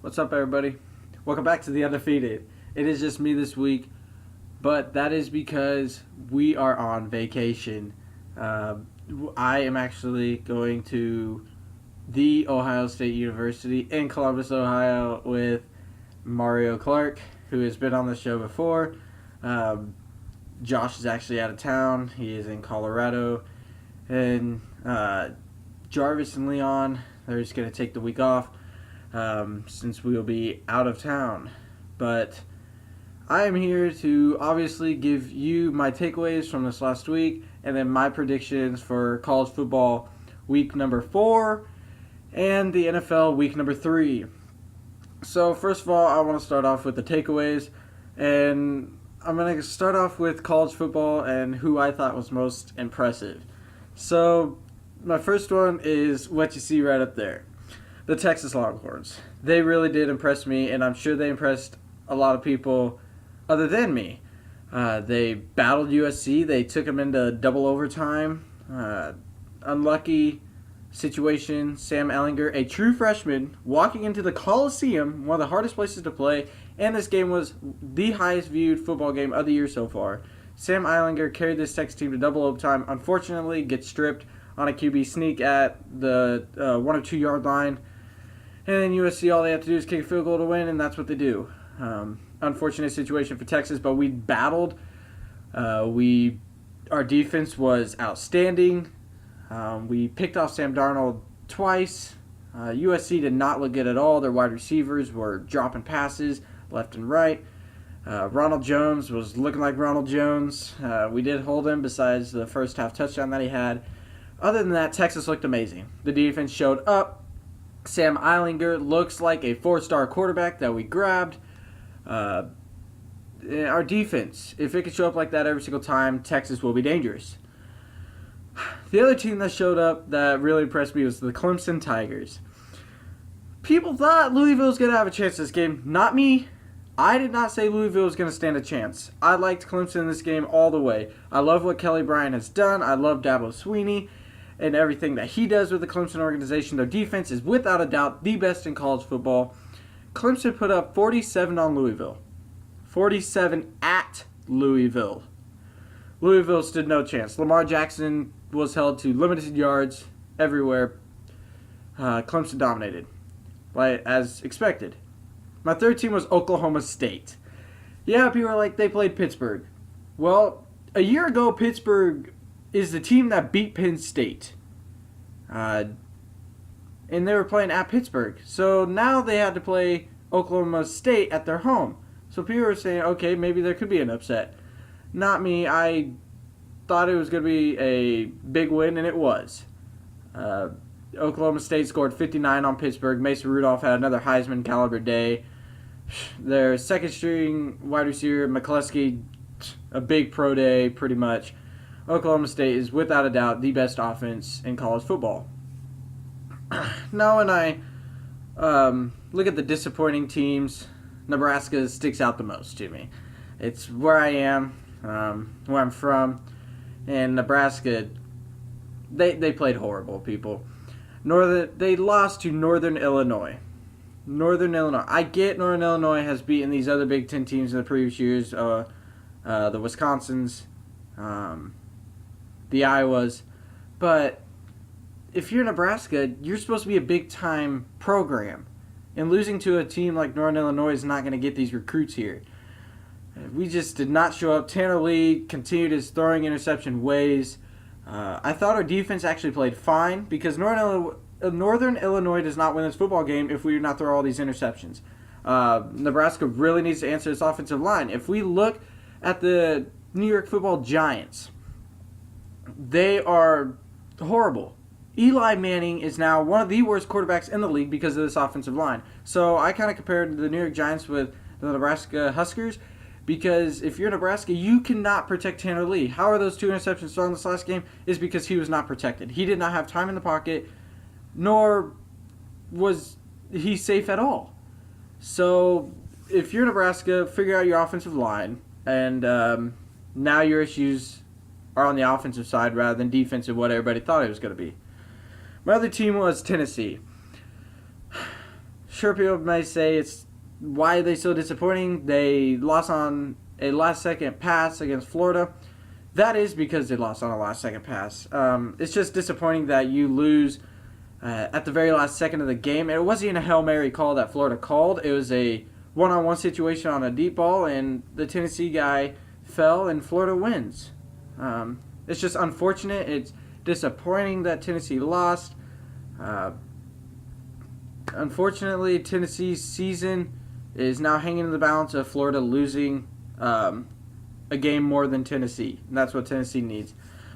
What's up, everybody? Welcome back to The Undefeated. It is just me this week, but that is because we are on vacation. I am actually going to The Ohio State University in Columbus, Ohio with Mario Clark, who has been on the show before. Josh is actually out of town. He is in Colorado. And Jarvis and Leon, they're just going to take the week off. Since we will be out of town. But I am here to obviously give you my takeaways from this last week and then my predictions for college football week number 4 and the NFL week number 3. So first of all, I want to start off with the takeaways, and I'm going to start off with college football and who I thought was most impressive. So my first one is what you see right up there. The Texas Longhorns. They really did impress me, and I'm sure they impressed a lot of people other than me. They battled USC. They took them into double overtime. Unlucky situation. Sam Ehlinger, a true freshman, walking into the Coliseum, one of the hardest places to play, and this game was the highest viewed football game of the year so far. Sam Ehlinger carried this Texas team to double overtime. Unfortunately, gets stripped on a QB sneak at the 1 or 2 yard line. And then USC, all they have to do is kick a field goal to win, and that's what they do. Unfortunate situation for Texas, but we battled. Our defense was outstanding. We picked off Sam Darnold twice. USC did not look good at all. Their wide receivers were dropping passes left and right. Ronald Jones was looking like Ronald Jones. We did hold him besides the first half touchdown that he had. Other than that, Texas looked amazing. The defense showed up. Sam Ehlinger looks like a 4-star quarterback that we grabbed. Our defense, if it could show up like that every single time, Texas will be dangerous. The other team that showed up that really impressed me was the Clemson Tigers. People thought Louisville was going to have a chance this game. Not me. I did not say Louisville was going to stand a chance. I liked Clemson in this game all the way. I love what Kelly Bryant has done. I love Dabo Swinney and everything that he does with the Clemson organization. Their defense is without a doubt the best in college football. Clemson put up 47 on Louisville. 47 at Louisville. Louisville stood no chance. Lamar Jackson was held to limited yards everywhere. Clemson dominated, as expected. My third team was Oklahoma State. Yeah, people are like, they played Pittsburgh. Well, a year ago, Pittsburgh is the team that beat Penn State. And they were playing at Pittsburgh. So now they had to play Oklahoma State at their home. So people were saying, okay, maybe there could be an upset. Not me. I thought it was going to be a big win, and it was. Oklahoma State scored 59 on Pittsburgh. Mason Rudolph had another Heisman caliber day. Their second-string wide receiver, McCluskey, a big pro day, pretty much. Oklahoma State is without a doubt the best offense in college football. Now when I look at the disappointing teams, Nebraska sticks out the most to me. It's where I am, where I'm from, and Nebraska, they played horrible, people. They lost to Northern Illinois. Northern Illinois. I get Northern Illinois has beaten these other Big Ten teams in the previous years, the Wisconsins, the Iowas, but if you're Nebraska, you're supposed to be a big-time program, and losing to a team like Northern Illinois is not going to get these recruits here. We just did not show up. Tanner Lee continued his throwing interception ways. I thought our defense actually played fine because Northern Illinois does not win this football game if we do not throw all these interceptions. Nebraska really needs to answer this offensive line. If we look at the New York Football Giants, they are horrible. Eli Manning is now one of the worst quarterbacks in the league because of this offensive line. So I kind of compared the New York Giants with the Nebraska Huskers because if you're Nebraska, you cannot protect Tanner Lee. How are those 2 interceptions thrown this last game? Is because he was not protected. He did not have time in the pocket, nor was he safe at all. So if you're Nebraska, figure out your offensive line, and now your issues are on the offensive side rather than defensive, what everybody thought it was going to be. My other team was Tennessee. Sure, people may say it's why are they so disappointing? They lost on a last-second pass against Florida. That is because they lost on a last-second pass. It's just disappointing that you lose at the very last second of the game. It wasn't even a Hail Mary call that Florida called. It was a one-on-one situation on a deep ball, and the Tennessee guy fell, and Florida wins. It's just unfortunate. It's disappointing that Tennessee lost. Unfortunately, Tennessee's season is now hanging in the balance of Florida losing a game more than Tennessee. And that's what Tennessee needs.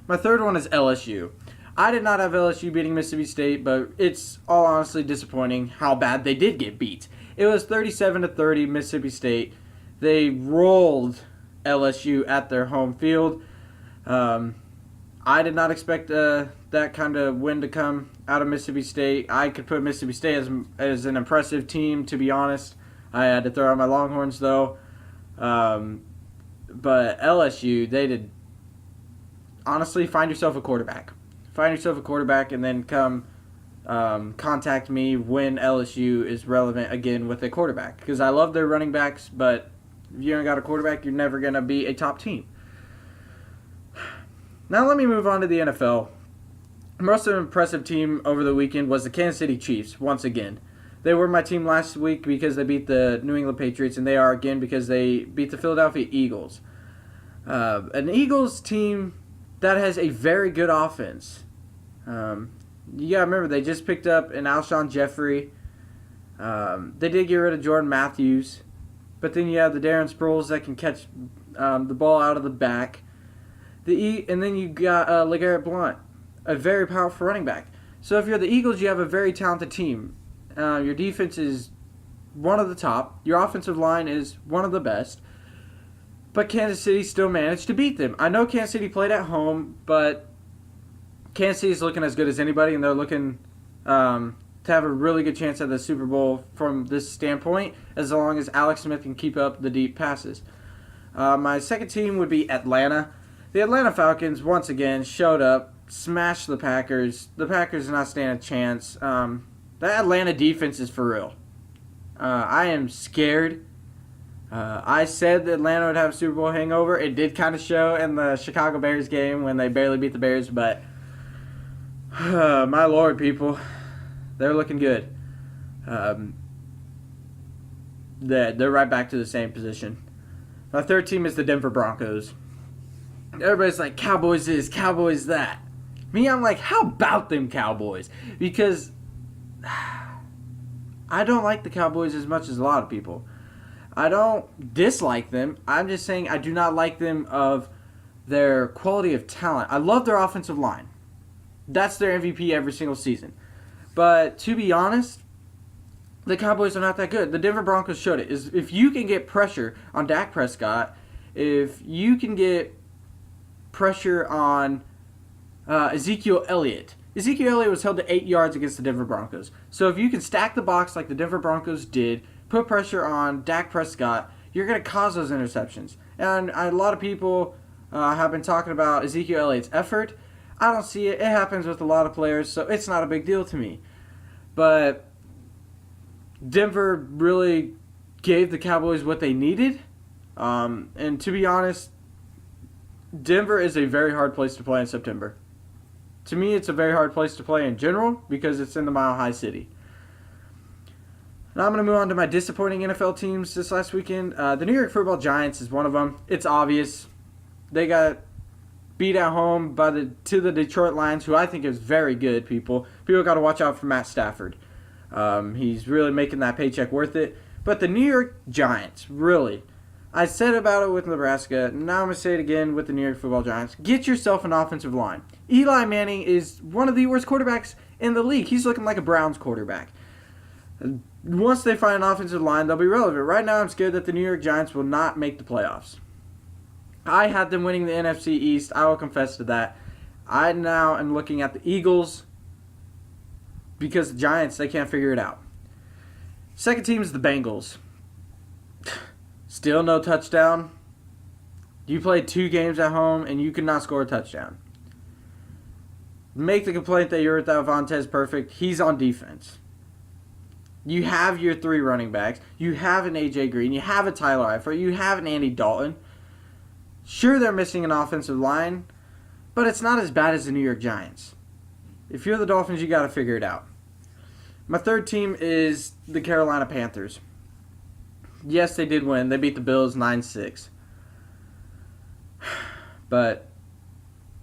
My third one is LSU. I did not have LSU beating Mississippi State, but it's all honestly disappointing how bad they did get beat. It was 37-30 Mississippi State. They rolled LSU at their home field. I did not expect that kind of win to come out of Mississippi State. I could put Mississippi State as an impressive team, to be honest. I had to throw out my Longhorns, though. But LSU, they did. Honestly, find yourself a quarterback. Find yourself a quarterback and then come contact me when LSU is relevant again with a quarterback. Because I love their running backs, but if you ain't got a quarterback, you're never going to be a top team. Now let me move on to the NFL. The most impressive team over the weekend was the Kansas City Chiefs, once again. They were my team last week because they beat the New England Patriots, and they are again because they beat the Philadelphia Eagles. An Eagles team that has a very good offense. You got to remember, they just picked up an Alshon Jeffrey. They did get rid of Jordan Matthews. But then you have the Darren Sproles that can catch the ball out of the back. And then you got LeGarrette Blount, a very powerful running back. So if you're the Eagles, you have a very talented team. Your defense is one of the top. Your offensive line is one of the best. But Kansas City still managed to beat them. I know Kansas City played at home, but Kansas City is looking as good as anybody, and they're looking to have a really good chance at the Super Bowl from this standpoint, as long as Alex Smith can keep up the deep passes. My second team would be Atlanta. The Atlanta Falcons, once again, showed up, smashed the Packers. The Packers did not stand a chance. The Atlanta defense is for real. I am scared. I said that Atlanta would have a Super Bowl hangover. It did kind of show in the Chicago Bears game when they barely beat the Bears, but my Lord, people, they're looking good. They're right back to the same position. My third team is the Denver Broncos. Everybody's like, Cowboys this, Cowboys that. Me, I'm like, how about them Cowboys? Because I don't like the Cowboys as much as a lot of people. I don't dislike them. I'm just saying I do not like them of their quality of talent. I love their offensive line. That's their MVP every single season. But to be honest, the Cowboys are not that good. The Denver Broncos showed it. If you can get pressure on Dak Prescott, if you can get pressure on Ezekiel Elliott. Ezekiel Elliott was held to 8 yards against the Denver Broncos. So if you can stack the box like the Denver Broncos did, put pressure on Dak Prescott, you're going to cause those interceptions. And a lot of people have been talking about Ezekiel Elliott's effort. I don't see it. It happens with a lot of players, so it's not a big deal to me. But Denver really gave the Cowboys what they needed. And to be honest, Denver is a very hard place to play in September. To me, it's a very hard place to play in general because it's in the Mile High City. Now I'm going to move on to my disappointing NFL teams this last weekend. The New York Football Giants is one of them. It's obvious. They got beat at home to the Detroit Lions, who I think is very good, people. People got to watch out for Matt Stafford. He's really making that paycheck worth it. But the New York Giants, really, I said about it with Nebraska. Now I'm going to say it again with the New York Football Giants. Get yourself an offensive line. Eli Manning is one of the worst quarterbacks in the league. He's looking like a Browns quarterback. Once they find an offensive line, they'll be relevant. Right now, I'm scared that the New York Giants will not make the playoffs. I had them winning the NFC East. I will confess to that. I now am looking at the Eagles because the Giants, they can't figure it out. Second team is the Bengals. Still no touchdown. You played 2 games at home and you could not score a touchdown. Make the complaint that you're without Vontaze Perfect. He's on defense. You have your 3 running backs. You have an A.J. Green. You have a Tyler Eifert. You have an Andy Dalton. Sure, they're missing an offensive line, but it's not as bad as the New York Giants. If you're the Dolphins, you got to figure it out. My third team is the Carolina Panthers. Yes, they did win. They beat the Bills 9-6. But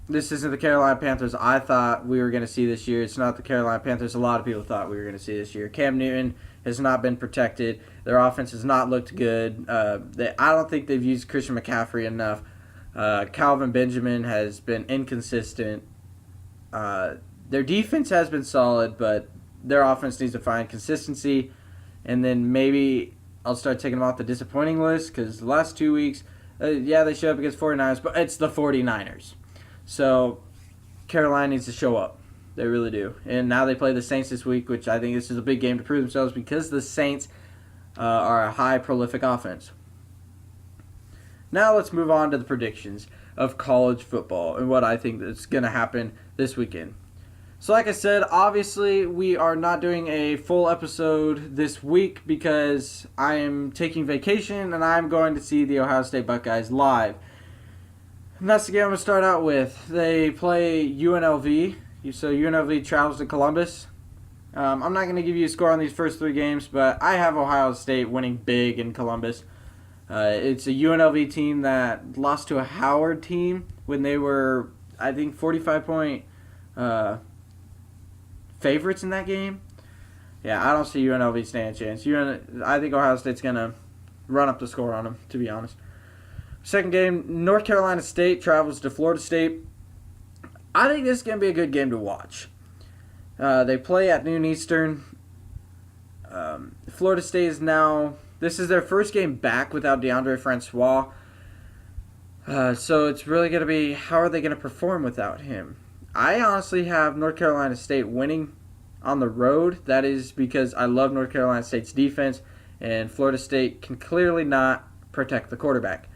this isn't the Carolina Panthers I thought we were going to see this year. It's not the Carolina Panthers a lot of people thought we were going to see this year. Cam Newton has not been protected. Their offense has not looked good. I don't think they've used Christian McCaffrey enough. Calvin Benjamin has been inconsistent. Their defense has been solid, but their offense needs to find consistency. And then maybe I'll start taking them off the disappointing list because the last 2 weeks, they showed up against 49ers, but it's the 49ers. So Carolina needs to show up. They really do. And now they play the Saints this week, which I think this is a big game to prove themselves because the Saints are a high prolific offense. Now let's move on to the predictions of college football and what I think is going to happen this weekend. So like I said, obviously we are not doing a full episode this week because I am taking vacation and I'm going to see the Ohio State Buckeyes live. And that's the game I'm going to start out with. They play UNLV, so UNLV travels to Columbus. I'm not going to give you a score on these first 3 games, but I have Ohio State winning big in Columbus. It's a UNLV team that lost to a Howard team when they were, I think, 45-point favorites in that game. Yeah, I don't see UNLV standing a chance. I think Ohio State's going to run up the score on them, to be honest. Second game, North Carolina State travels to Florida State. I think this is going to be a good game to watch. They play at noon Eastern. Florida State is now... This is their first game back without DeAndre Francois. So it's really going to be, how are they going to perform without him? I honestly have North Carolina State winning on the road. That is because I love North Carolina State's defense, and Florida State can clearly not protect the quarterback.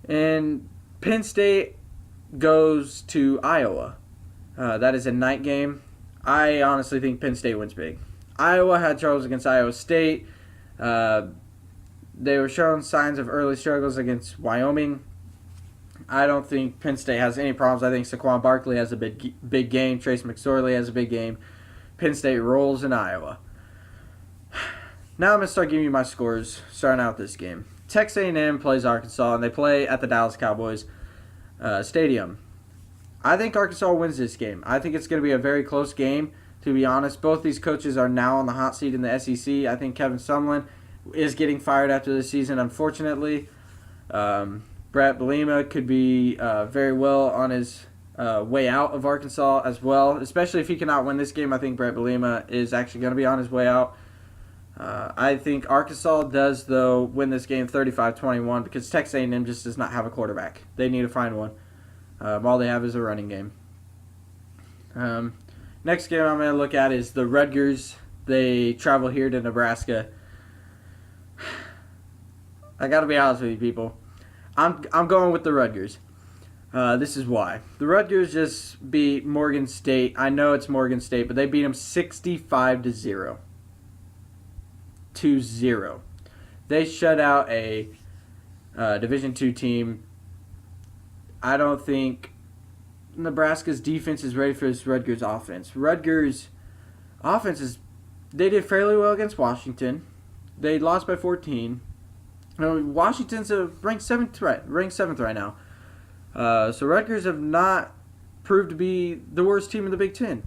And Penn State goes to Iowa. That is a night game. I honestly think Penn State wins big. Iowa had troubles against Iowa State. They were showing signs of early struggles against Wyoming. I don't think Penn State has any problems. I think Saquon Barkley has a big game. Trace McSorley has a big game. Penn State rolls in Iowa. Now I'm going to start giving you my scores starting out this game. Texas A&M plays Arkansas, and they play at the Dallas Cowboys Stadium. I think Arkansas wins this game. I think it's going to be a very close game, to be honest. Both these coaches are now on the hot seat in the SEC. I think Kevin Sumlin is getting fired after this season, unfortunately. Brett Bielema could be very well on his way out of Arkansas as well, especially if he cannot win this game. I think Brett Bielema is actually going to be on his way out. I think Arkansas does, though, win this game 35-21 because Texas A&M just does not have a quarterback. They need to find one. All they have is a running game. Next game I'm going to look at is the Rutgers. They travel here to Nebraska. I got to be honest with you, people. I'm going with the Rutgers. This is why. The Rutgers just beat Morgan State. I know it's Morgan State, but they beat them 65-0. 2-0. They shut out a Division II team. I don't think Nebraska's defense is ready for this Rutgers offense. Rutgers' offense they did fairly well against Washington. They lost by 14. Washington's ranked seventh right now. So Rutgers have not proved to be the worst team in the Big Ten.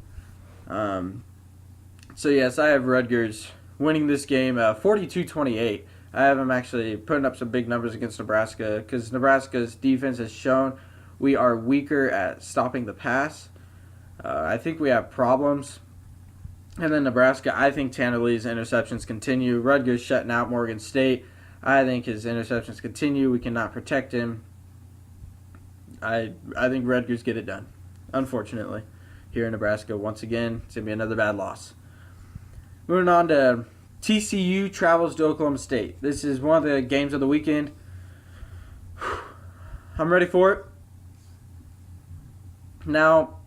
So yes, I have Rutgers winning this game 42-28. I have them actually putting up some big numbers against Nebraska because Nebraska's defense has shown we are weaker at stopping the pass. I think we have problems. And then Nebraska, I think Tanner Lee's interceptions continue. Rutgers shutting out Morgan State. I think his interceptions continue. We cannot protect him. I think Rutgers get it done, unfortunately, here in Nebraska. Once again, it's going to be another bad loss. Moving on to TCU travels to Oklahoma State. This is one of the games of the weekend. I'm ready for it. Now,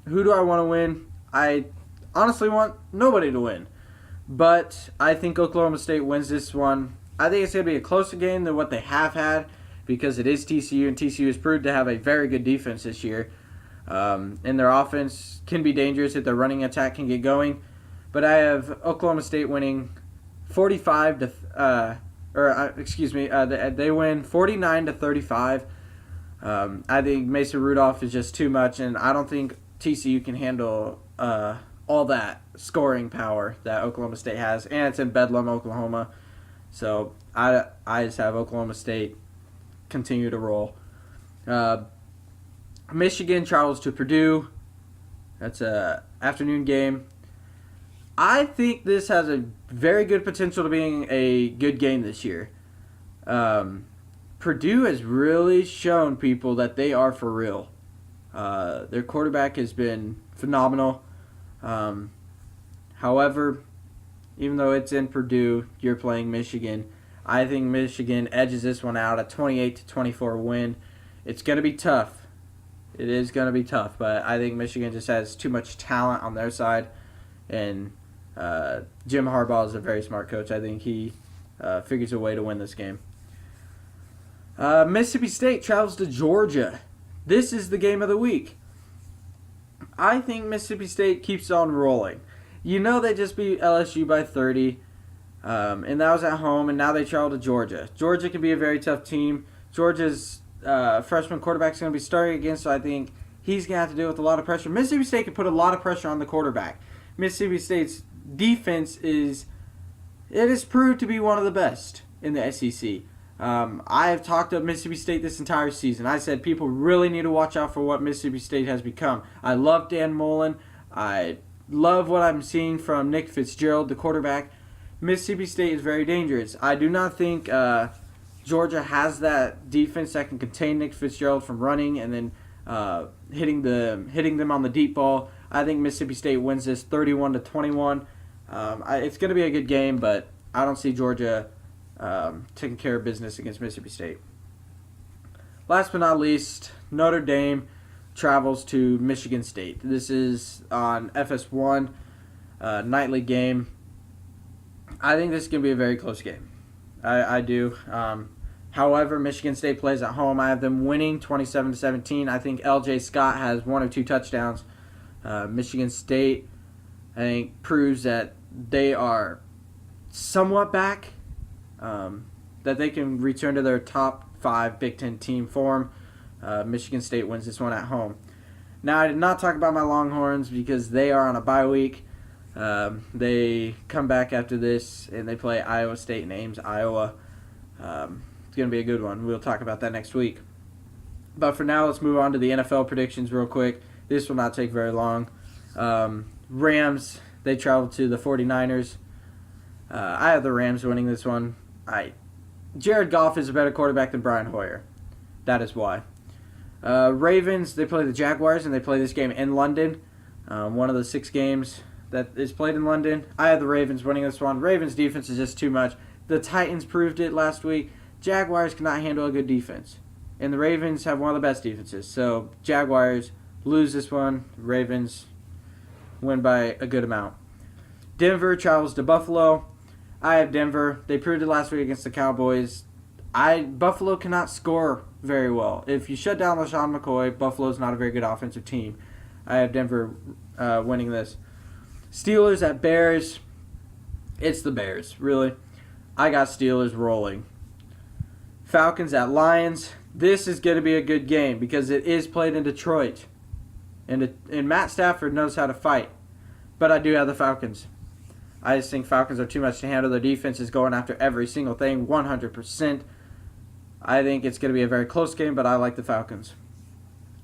who do I want to win? I honestly want nobody to win. But I think Oklahoma State wins this one. I think it's going to be a closer game than what they have had because it is TCU, and TCU has proved to have a very good defense this year. And their offense can be dangerous if their running attack can get going. But I have Oklahoma State winning 45 to, they win 49 to 35. I think Mason Rudolph is just too much, and I don't think TCU can handle all that scoring power that Oklahoma State has, and it's in Bedlam, Oklahoma. So I just have Oklahoma State continue to roll. Michigan travels to Purdue. That's a afternoon game. I think this has a very good potential to being a good game this year. Purdue has really shown people that they are for real. Their quarterback has been phenomenal. However, even though it's in Purdue, you're playing Michigan. I think Michigan edges this one out, a 28-24 win. It's going to be tough. It is going to be tough, but I think Michigan just has too much talent on their side, and Jim Harbaugh is a very smart coach. I think he figures a way to win this game. Mississippi State travels to Georgia. This is the game of the week. I think Mississippi State keeps on rolling. You know they just beat LSU by 30, and that was at home, and now they travel to Georgia. Georgia can be a very tough team. Georgia's freshman quarterback is going to be starting again, so I think he's going to have to deal with a lot of pressure. Mississippi State can put a lot of pressure on the quarterback. Mississippi State's defense is proved to be one of the best in the SEC. I have talked up Mississippi State this entire season. I said people really need to watch out for what Mississippi State has become. I love Dan Mullen. I love what I'm seeing from Nick Fitzgerald, the quarterback. Mississippi State is very dangerous. I do not think Georgia has that defense that can contain Nick Fitzgerald from running and then hitting them on the deep ball. I think Mississippi State wins this 31-21. It's going to be a good game, but I don't see Georgia taking care of business against Mississippi State. Last but not least, Notre Dame travels to Michigan State. This is on FS1, nightly game. I think this is going to be a very close game. I do. However, Michigan State plays at home. I have them winning 27-17. I think LJ Scott has 1 or 2 touchdowns. Michigan State, I think, proves that they are somewhat back, that they can return to their top 5 Big Ten team form. Michigan State wins this one at home. Now, I did not talk about my Longhorns because they are on a bye week. They come back after this, and they play Iowa State in Ames, Iowa. It's going to be a good one. We'll talk about that next week. But for now, let's move on to the NFL predictions real quick. This will not take very long. Rams, they travel to the 49ers. I have the Rams winning this one. Jared Goff is a better quarterback than Brian Hoyer. That is why. Ravens, they play the Jaguars, and they play this game in London. One of the 6 games that is played in London. I have the Ravens winning this one. Ravens' defense is just too much. The Titans proved it last week. Jaguars cannot handle a good defense. And the Ravens have one of the best defenses. So Jaguars lose this one. Ravens win by a good amount. Denver travels to Buffalo. I have Denver. They proved it last week against the Cowboys. Buffalo cannot score very well. If you shut down LaShawn McCoy, Buffalo's not a very good offensive team. I have Denver winning this. Steelers at Bears. It's the Bears, really. I got Steelers rolling. Falcons at Lions. This is going to be a good game because it is played in Detroit. And Matt Stafford knows how to fight. But I do have the Falcons. I just think Falcons are too much to handle. Their defense is going after every single thing, 100%. I think it's going to be a very close game, but I like the Falcons.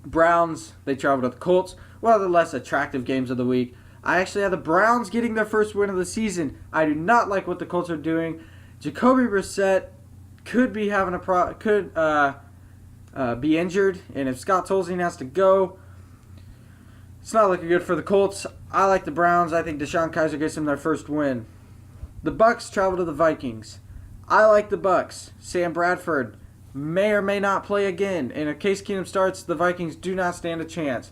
Browns, they travel to the Colts. One of the less attractive games of the week. I actually have the Browns getting their first win of the season. I do not like what the Colts are doing. Jacoby Brissett could be having be injured, and if Scott Tolzien has to go, it's not looking good for the Colts. I like the Browns. I think Deshaun Kaiser gets them their first win. The Bucks travel to the Vikings. I like the Bucks. Sam Bradford may or may not play again, and if Case Keenum starts, the Vikings do not stand a chance.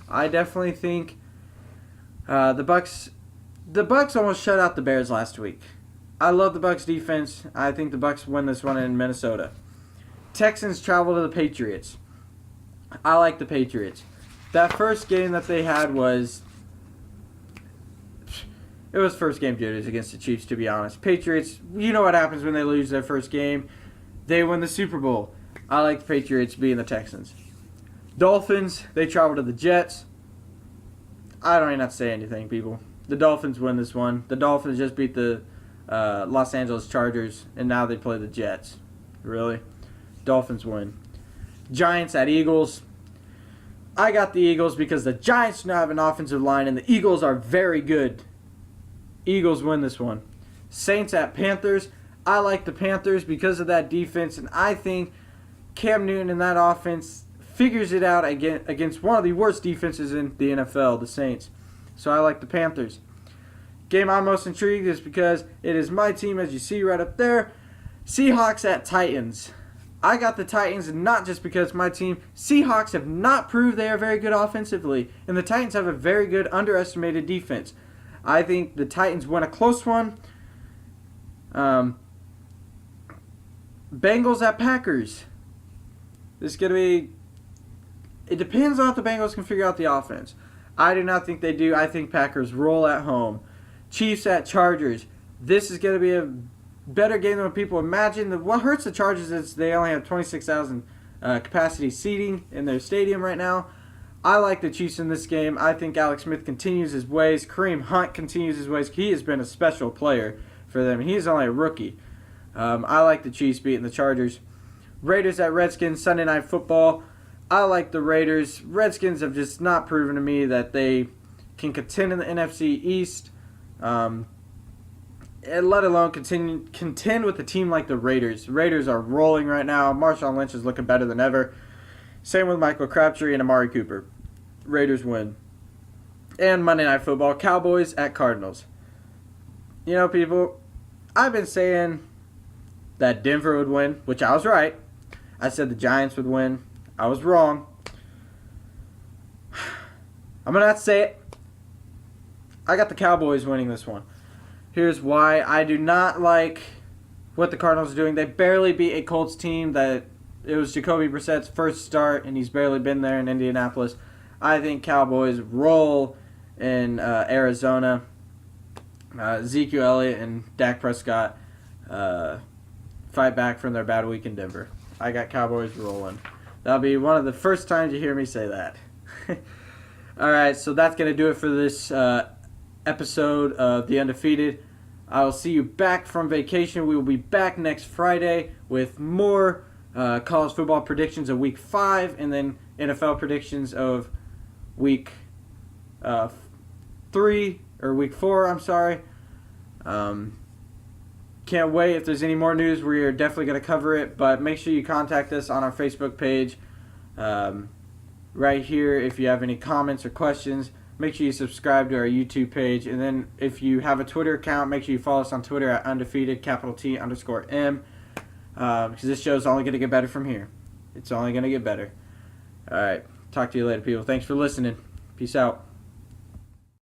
I definitely think the Bucks The Bucks almost shut out the Bears last week. I love the Bucks defense. I think the Bucks win this one in Minnesota. Texans travel to the Patriots. I like the Patriots. That first game that they had was... It was first game jitters against the Chiefs, to be honest. Patriots, you know what happens when they lose their first game. They win the Super Bowl. I like the Patriots beating the Texans. Dolphins, they travel to the Jets. I don't even have to say anything, people. The Dolphins win this one. The Dolphins just beat the Los Angeles Chargers, and now they play the Jets. Really? Dolphins win. Giants at Eagles. I got the Eagles because the Giants now have an offensive line, and the Eagles are very good. Eagles win this one. Saints at Panthers. I like the Panthers because of that defense, and I think Cam Newton and that offense figures it out against one of the worst defenses in the NFL, the Saints. So I like the Panthers. Game I'm most intrigued is because it is my team, as you see right up there. Seahawks at Titans. I got the Titans, not just because my team. Seahawks have not proved they are very good offensively, and the Titans have a very good underestimated defense. I think the Titans win a close one. Bengals at Packers. This is going to be... It depends on if the Bengals can figure out the offense. I do not think they do. I think Packers roll at home. Chiefs at Chargers. This is going to be a better game than what people imagine. What hurts the Chargers is they only have 26,000 capacity seating in their stadium right now. I like the Chiefs in this game. I think Alex Smith continues his ways. Kareem Hunt continues his ways. He has been a special player for them. He is only a rookie. I like the Chiefs beating the Chargers. Raiders at Redskins, Sunday Night Football. I like the Raiders. Redskins have just not proven to me that they can contend in the NFC East, and let alone contend with a team like the Raiders. Raiders are rolling right now. Marshawn Lynch is looking better than ever. Same with Michael Crabtree and Amari Cooper. Raiders win. And Monday Night Football, Cowboys at Cardinals. You know, people, I've been saying that Denver would win, which I was right. I said the Giants would win. I was wrong. I'm going to have to say it. I got the Cowboys winning this one. Here's why. I do not like what the Cardinals are doing. They barely beat a Colts team that it was Jacoby Brissett's first start, and he's barely been there in Indianapolis. I think Cowboys roll in Arizona. Ezekiel Elliott and Dak Prescott fight back from their bad week in Denver. I got Cowboys rolling. That'll be one of the first times you hear me say that. All right, so that's going to do it for this episode of The Undefeated. I will see you back from vacation. We will be back next Friday with more college football predictions of Week 5 and then NFL predictions of Week 3 or Week 4. I'm sorry. Can't wait. If there's any more news, we are definitely going to cover it. But make sure you contact us on our Facebook page right here if you have any comments or questions. Make sure you subscribe to our YouTube page. And then if you have a Twitter account, make sure you follow us on Twitter at undefeated, _T_M. Because this show is only going to get better from here. It's only going to get better. All right. Talk to you later, people. Thanks for listening. Peace out.